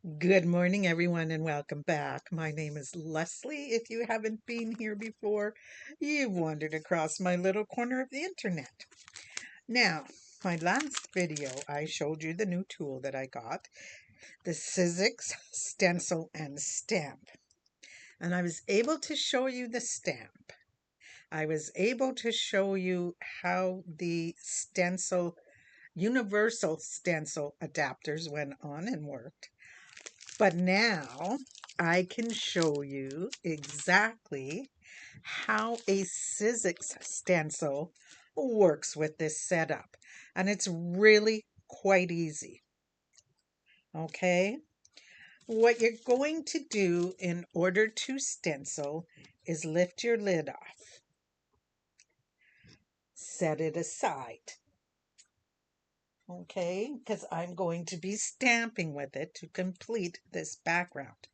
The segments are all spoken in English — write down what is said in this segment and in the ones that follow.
Good morning, everyone, and welcome back. My name is Leslie. If you haven't been here before, you've wandered across my little corner of the internet. Now, my last video, I showed you the new tool that I got, the Sizzix Stencil and Stamp. And I was able to show you the stamp. I was able to show you how the universal stencil adapters went on and worked. But now I can show you exactly how a Sizzix stencil works with this setup. And it's really quite easy. Okay? What you're going to do in order to stencil is lift your lid off. Set it aside. Okay? Because I'm going to be stamping with it to complete this background.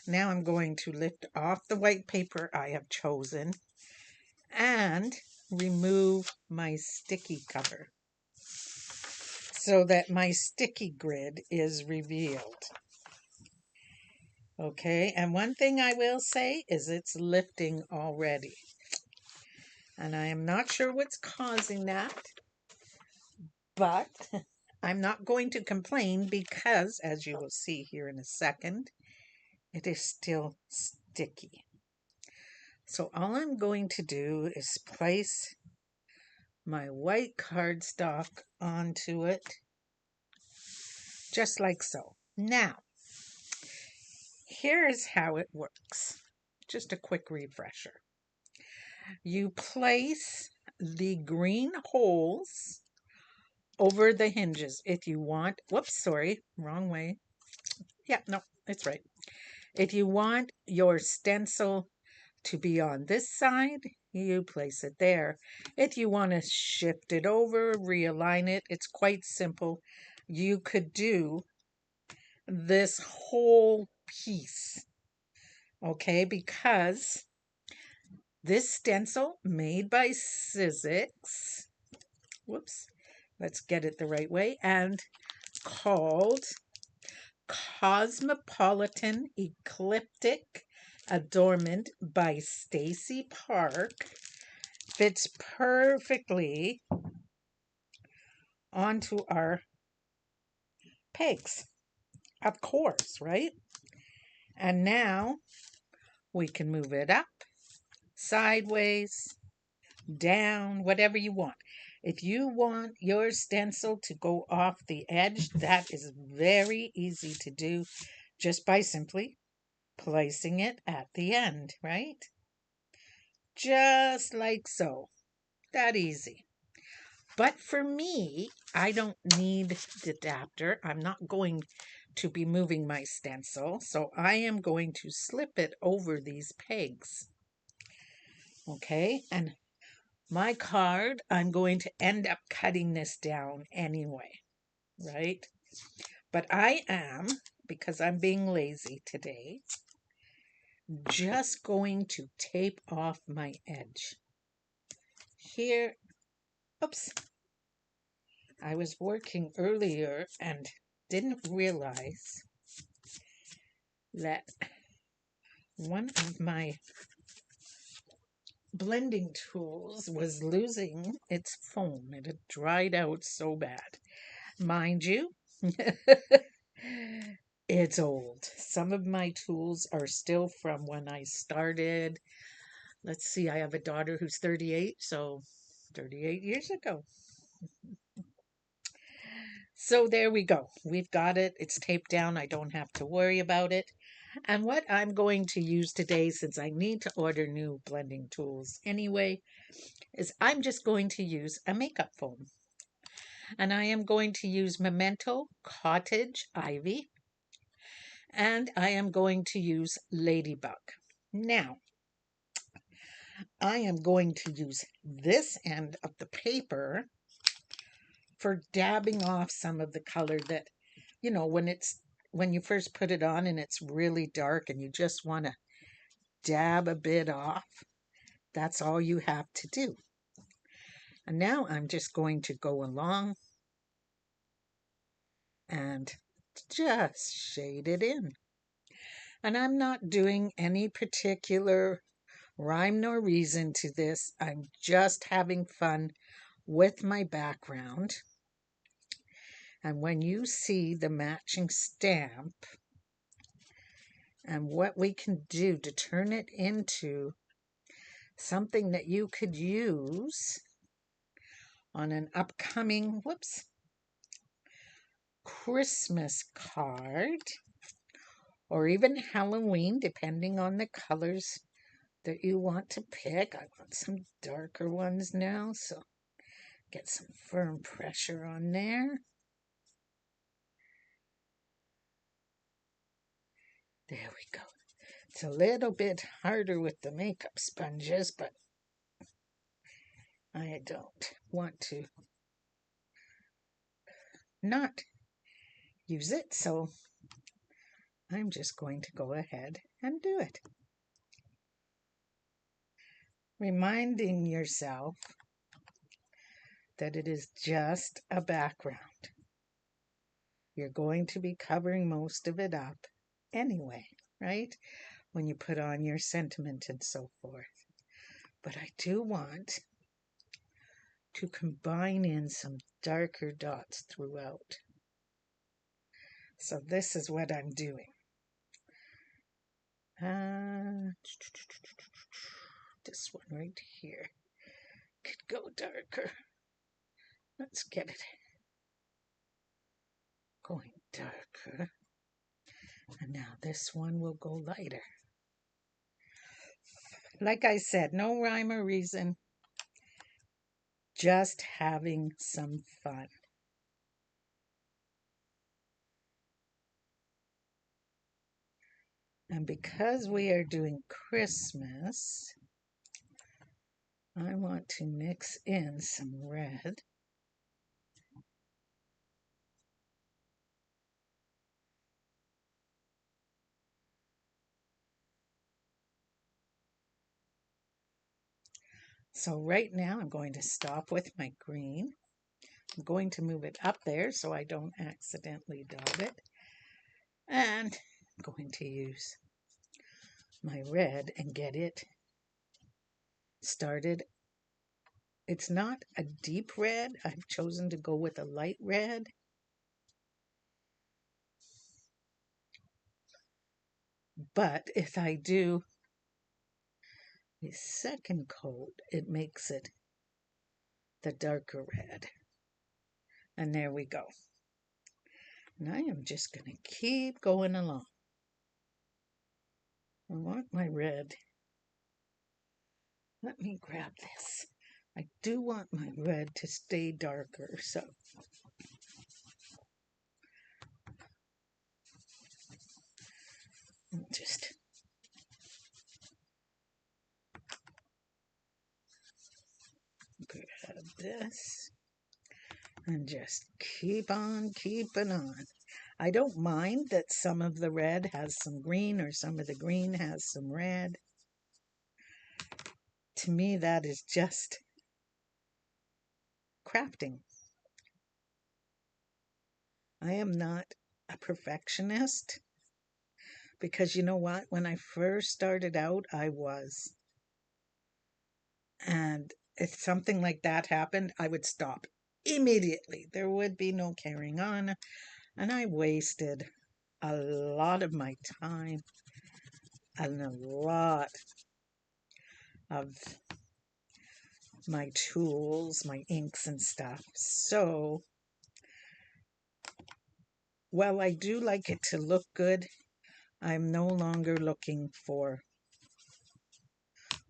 Now I'm going to lift off the white paper I have chosen and remove my sticky cover so that my sticky grid is revealed. Okay, and one thing I will say is it's lifting already. And I am not sure what's causing that, but I'm not going to complain because, as you will see here in a second, it is still sticky. So all I'm going to do is place my white cardstock onto it, just like so. Now, here is how it works. Just a quick refresher. You place the green holes over the hinges if you want. Whoops, sorry, wrong way. Yeah, no, it's right. If you want your stencil to be on this side, you place it there. If you want to shift it over, realign it, it's quite simple. You could do this whole piece, okay, because this stencil made by Sizzix, whoops, let's get it the right way, and called Cosmopolitan Ecliptic Adornment by Stacey Park, fits perfectly onto our pegs, of course, right? And now we can move it up, sideways, down, whatever you want. If you want your stencil to go off the edge, that is very easy to do just by simply placing it at the end, right? Just like so. That easy. But for me, I don't need the adapter. I'm not going to be moving my stencil, so I am going to slip it over these pegs. Okay, and my card, I'm going to end up cutting this down anyway, right? But I am, because I'm being lazy today, just going to tape off my edge. Here, oops, I was working earlier and didn't realize that one of my blending tools was losing its foam. It had dried out so bad. Mind you, it's old. Some of my tools are still from when I started. Let's see, I have a daughter who's 38, so 38 years ago. So there we go. We've got it. It's taped down. I don't have to worry about it. And what I'm going to use today, since I need to order new blending tools anyway, is I'm just going to use a makeup foam. And I am going to use Memento Cottage Ivy. And I am going to use Ladybug. Now, I am going to use this end of the paper for dabbing off some of the color that, when you first put it on and it's really dark and you just want to dab a bit off, that's all you have to do. And now I'm just going to go along and just shade it in. And I'm not doing any particular rhyme nor reason to this. I'm just having fun with my background. And when you see the matching stamp and what we can do to turn it into something that you could use on an upcoming, Christmas card, or even Halloween, depending on the colors that you want to pick. I want some darker ones now, so get some firm pressure on there. There we go. It's a little bit harder with the makeup sponges, but I don't want to not use it, so I'm just going to go ahead and do it. Reminding yourself that it is just a background. You're going to be covering most of it up anyway, right? When you put on your sentiment and so forth. But I do want to combine in some darker dots throughout. So this is what I'm doing. This one right here could go darker. Let's get it going darker. And now this one will go lighter. Like I said, no rhyme or reason. Just having some fun. And because we are doing Christmas, I want to mix in some red. So right now I'm going to stop with my green. I'm going to move it up there so I don't accidentally dab it. And I'm going to use my red and get it started. It's not a deep red. I've chosen to go with a light red. But if I do a second coat, it makes it the darker red. And there we go. And I am just going to keep going along. I want my red. Let me grab this. I do want my red to stay darker, so I'll just grab this and just keep on keeping on. I don't mind that some of the red has some green or some of the green has some red. To me, that is just crafting. I am not a perfectionist because you know what? When I first started out, I was. And if something like that happened, I would stop immediately. There would be no carrying on. And I wasted a lot of my time and a lot of my tools, my inks and stuff. So, while I do like it to look good, I'm no longer looking for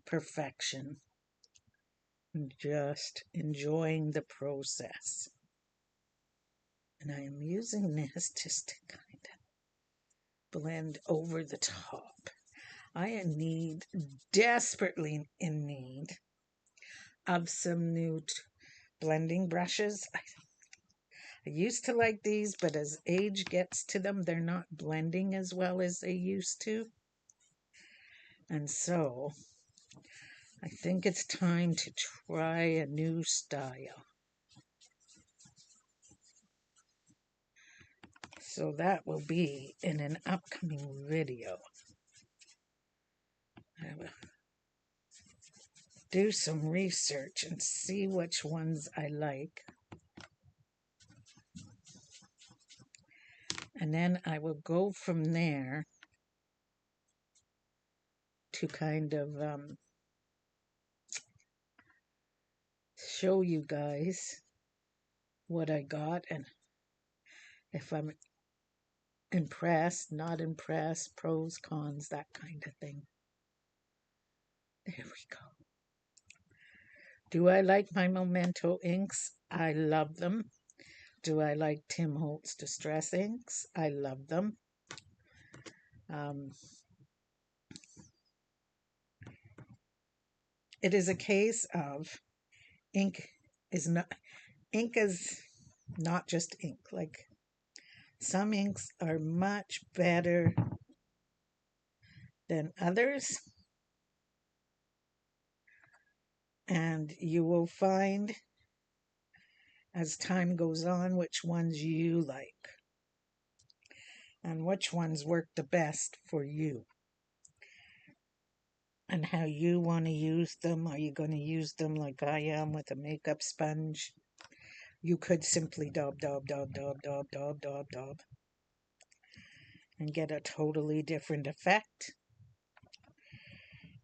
perfection. I'm just enjoying the process. And I am using this just to kind of blend over the top. I need desperately in need of some new blending brushes. I used to like these, but as age gets to them, they're not blending as well as they used to. And so I think it's time to try a new style. So that will be in an upcoming video. I will do some research and see which ones I like. And then I will go from there to kind of show you guys what I got and if I'm impressed, not impressed, pros, cons, that kind of thing. There we go. Do I like my Memento inks? I love them. Do I like Tim Holtz Distress inks? I love them. It is a case of ink is not just ink. Like some inks are much better than others, and you will find as time goes on which ones you like and which ones work the best for you and how you want to use them. Are you going to use them like I am with a makeup sponge? You could simply dab and get a totally different effect.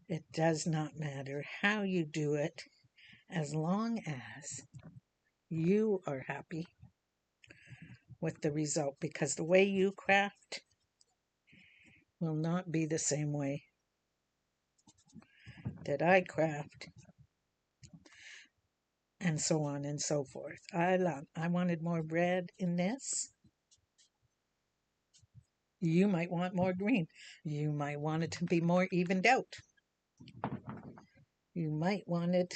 It does not matter how you do it as long as you are happy with the result, because the way you craft will not be the same way that I craft, and so on and so forth. I wanted more red in this. You might want more green. You might want it to be more evened out. You might want it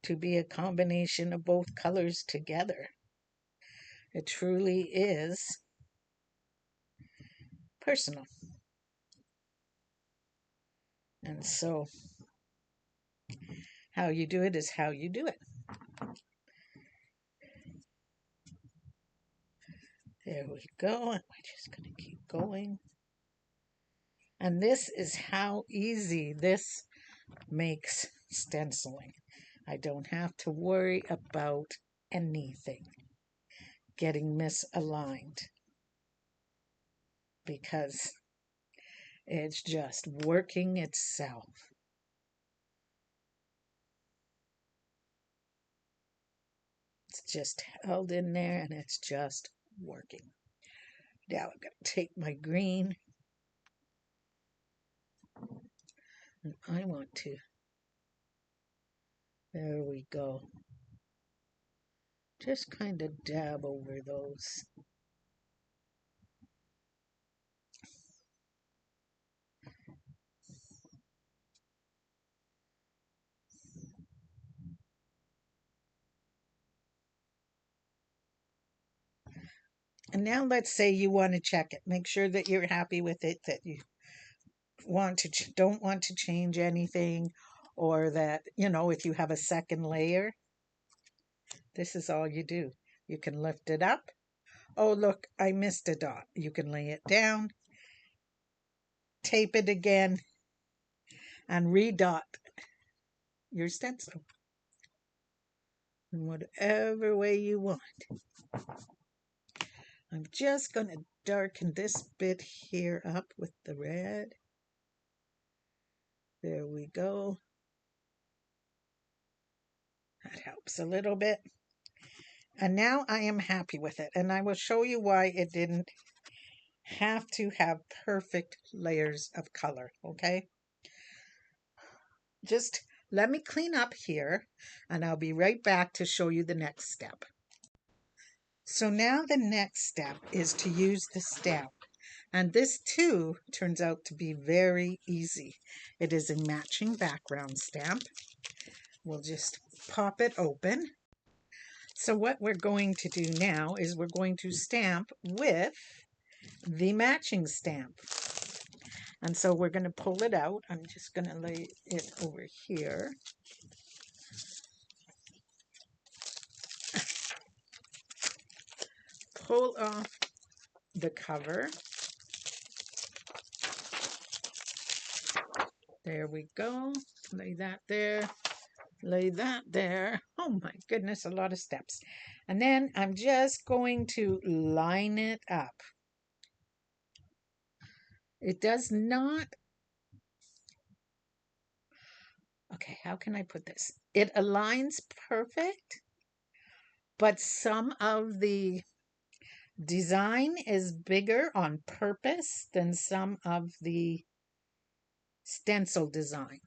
to be a combination of both colors together. It truly is personal. And so how you do it is how you do it. There we go. And we're just going to keep going. And this is how easy this makes stenciling. I don't have to worry about anything getting misaligned because it's just working itself. It's just held in there and it's just working. Now I'm going to take my green and I want to, there we go, just kind of dab over those. And now let's say you want to check it. Make sure that you're happy with it, that you don't want to change anything, or that, if you have a second layer, this is all you do. You can lift it up. Oh, look, I missed a dot. You can lay it down, tape it again, and redot your stencil in whatever way you want. I'm just going to darken this bit here up with the red. There we go. That helps a little bit. And now I am happy with it. And I will show you why it didn't have to have perfect layers of color, okay? Just let me clean up here and I'll be right back to show you the next step. So now the next step is to use the stamp. And this too turns out to be very easy. It is a matching background stamp. We'll just pop it open. So what we're going to do now is we're going to stamp with the matching stamp. And so we're going to pull it out. I'm just going to lay it over here. Pull off the cover. There we go. Lay that there. Lay that there. Oh my goodness, a lot of steps. And then I'm just going to line it up. It does not. Okay, how can I put this? It aligns perfect, but some of the design is bigger on purpose than some of the stencil design.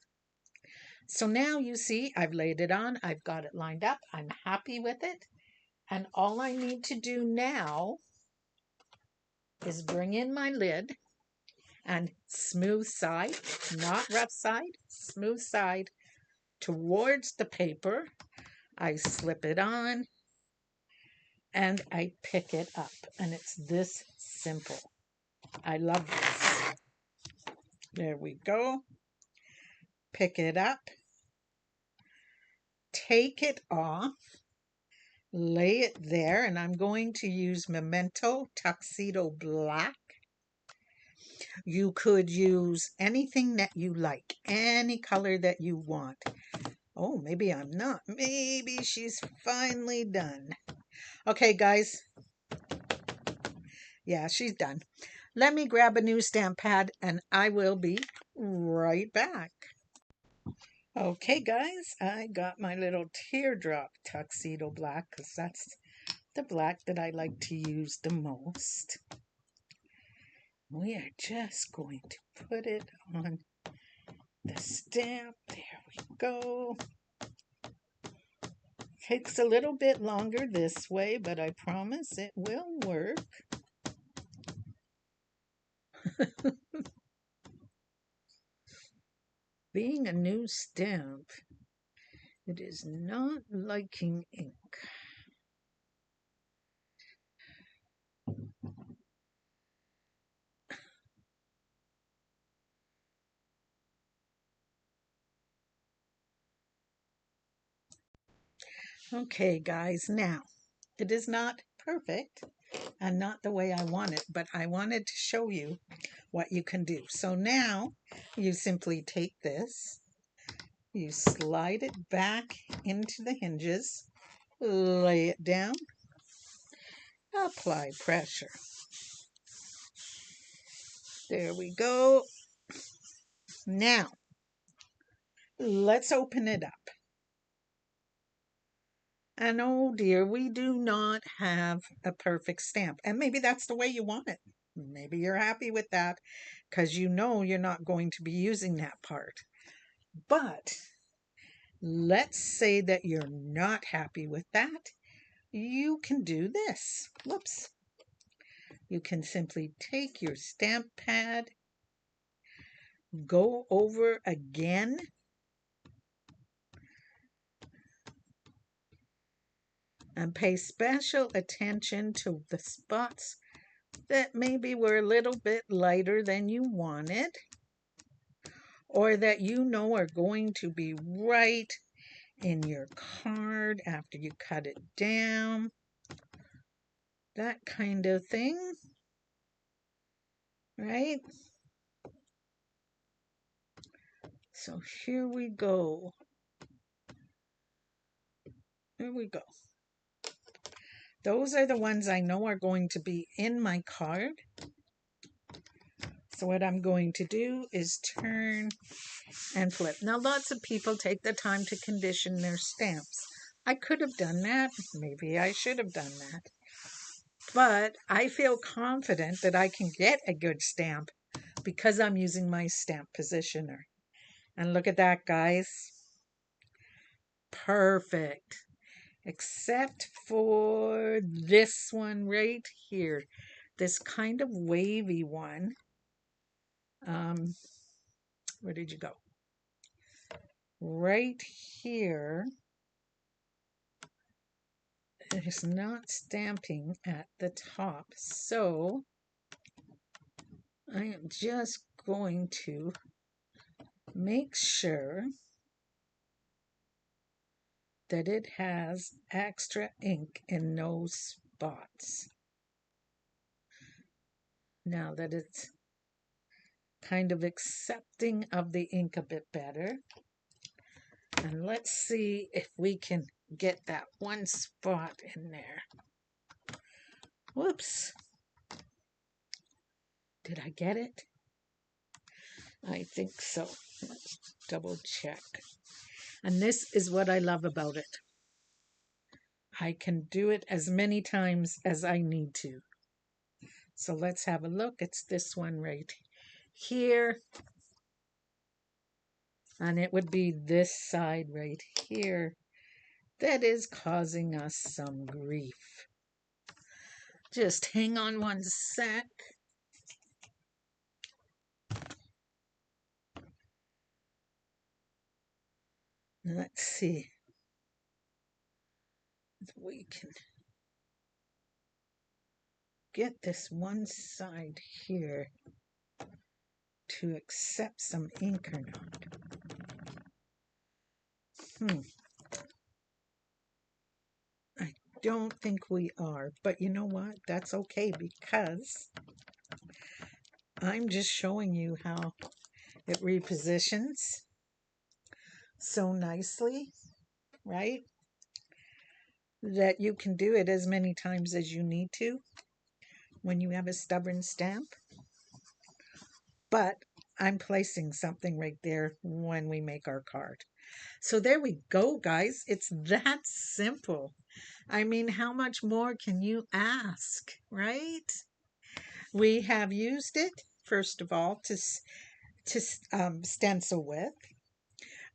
So now you see I've laid it on, I've got it lined up, I'm happy with it. And all I need to do now is bring in my lid and smooth side, not rough side, smooth side towards the paper. I slip it on and I pick it up. And it's this simple. I love this. There we go. Pick it up. Take it off. Lay it there. And I'm going to use Memento Tuxedo Black. You could use anything that you like, any color that you want. Oh, maybe I'm not. Maybe she's finally done. Okay, guys. Yeah, she's done. Let me grab a new stamp pad and I will be right back. Okay, guys, I got my little teardrop tuxedo black because that's the black that I like to use the most. We are just going to put it on the stamp. There we go. Takes a little bit longer this way, but I promise it will work. Being a new stamp, it is not liking ink. Okay, guys, now it is not perfect and not the way I want it, but I wanted to show you what you can do. So now you simply take this, you slide it back into the hinges, lay it down, apply pressure. There we go. Now, let's open it up. And oh dear, we do not have a perfect stamp. And maybe that's the way you want it. Maybe you're happy with that because you know you're not going to be using that part. But let's say that you're not happy with that. You can do this. Whoops. You can simply take your stamp pad, go over again, and pay special attention to the spots that maybe were a little bit lighter than you wanted, or that you know are going to be right in your card after you cut it down. That kind of thing, right? So here we go. Here we go. Those are the ones I know are going to be in my card. So what I'm going to do is turn and flip. Now, lots of people take the time to condition their stamps. I could have done that. Maybe I should have done that. But I feel confident that I can get a good stamp because I'm using my stamp positioner. And look at that, guys. Perfect. Except for this one right here. This kind of wavy one. Where did you go? Right here. It is not stamping at the top. So I am just going to make sure that it has extra ink in those spots. Now that it's kind of accepting of the ink a bit better. And let's see if we can get that one spot in there. Whoops. Did I get it? I think so. Let's double check. And this is what I love about it. I can do it as many times as I need to. So let's have a look. It's this one right here. And it would be this side right here that is causing us some grief. Just hang on one sec. Let's see if we can get this one side here to accept some ink or not. I don't think we are, but you know what? That's okay because I'm just showing you how it repositions so nicely, right? That you can do it as many times as you need to when you have a stubborn stamp. But I'm placing something right there when we make our card. So there we go, guys. It's that simple. I mean, how much more can you ask, right? We have used it, first of all, to stencil with.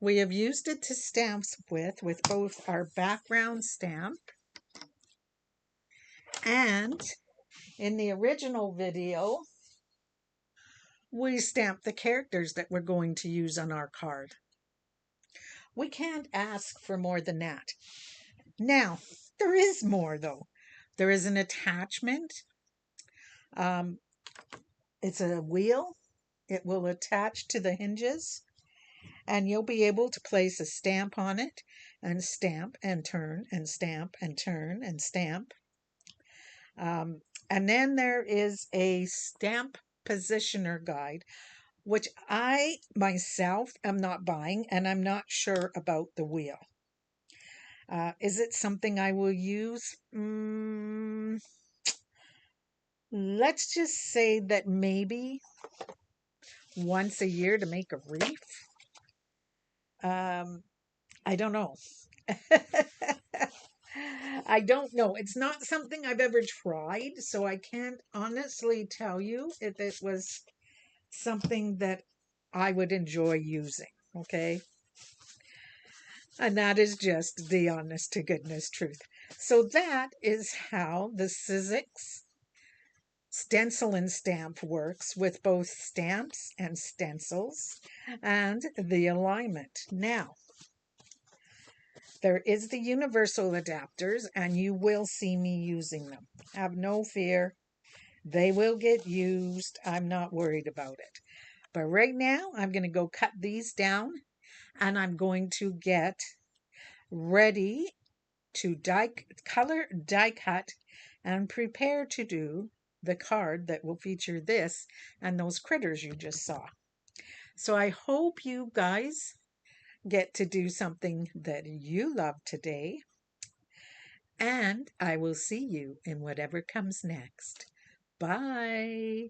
We have used it to stamp with both our background stamp and in the original video, we stamped the characters that we're going to use on our card. We can't ask for more than that. Now, there is more though. There is an attachment. It's a wheel. It will attach to the hinges and you'll be able to place a stamp on it and stamp and turn and stamp and turn and stamp. And then there is a stamp positioner guide, which I myself am not buying, and I'm not sure about the wheel. Is it something I will use? Let's just say that maybe once a year to make a wreath. I don't know. I don't know. It's not something I've ever tried, so I can't honestly tell you if it was something that I would enjoy using, okay? And that is just the honest to goodness truth. So that is how the Sizzix Stencil and Stamp works with both stamps and stencils and the alignment. Now, there is the universal adapters, and you will see me using them. Have no fear. They will get used. I'm not worried about it. But right now, I'm going to go cut these down, and I'm going to get ready to color die cut and prepare to do the card that will feature this and those critters you just saw. So I hope you guys get to do something that you love today. And I will see you in whatever comes next. Bye.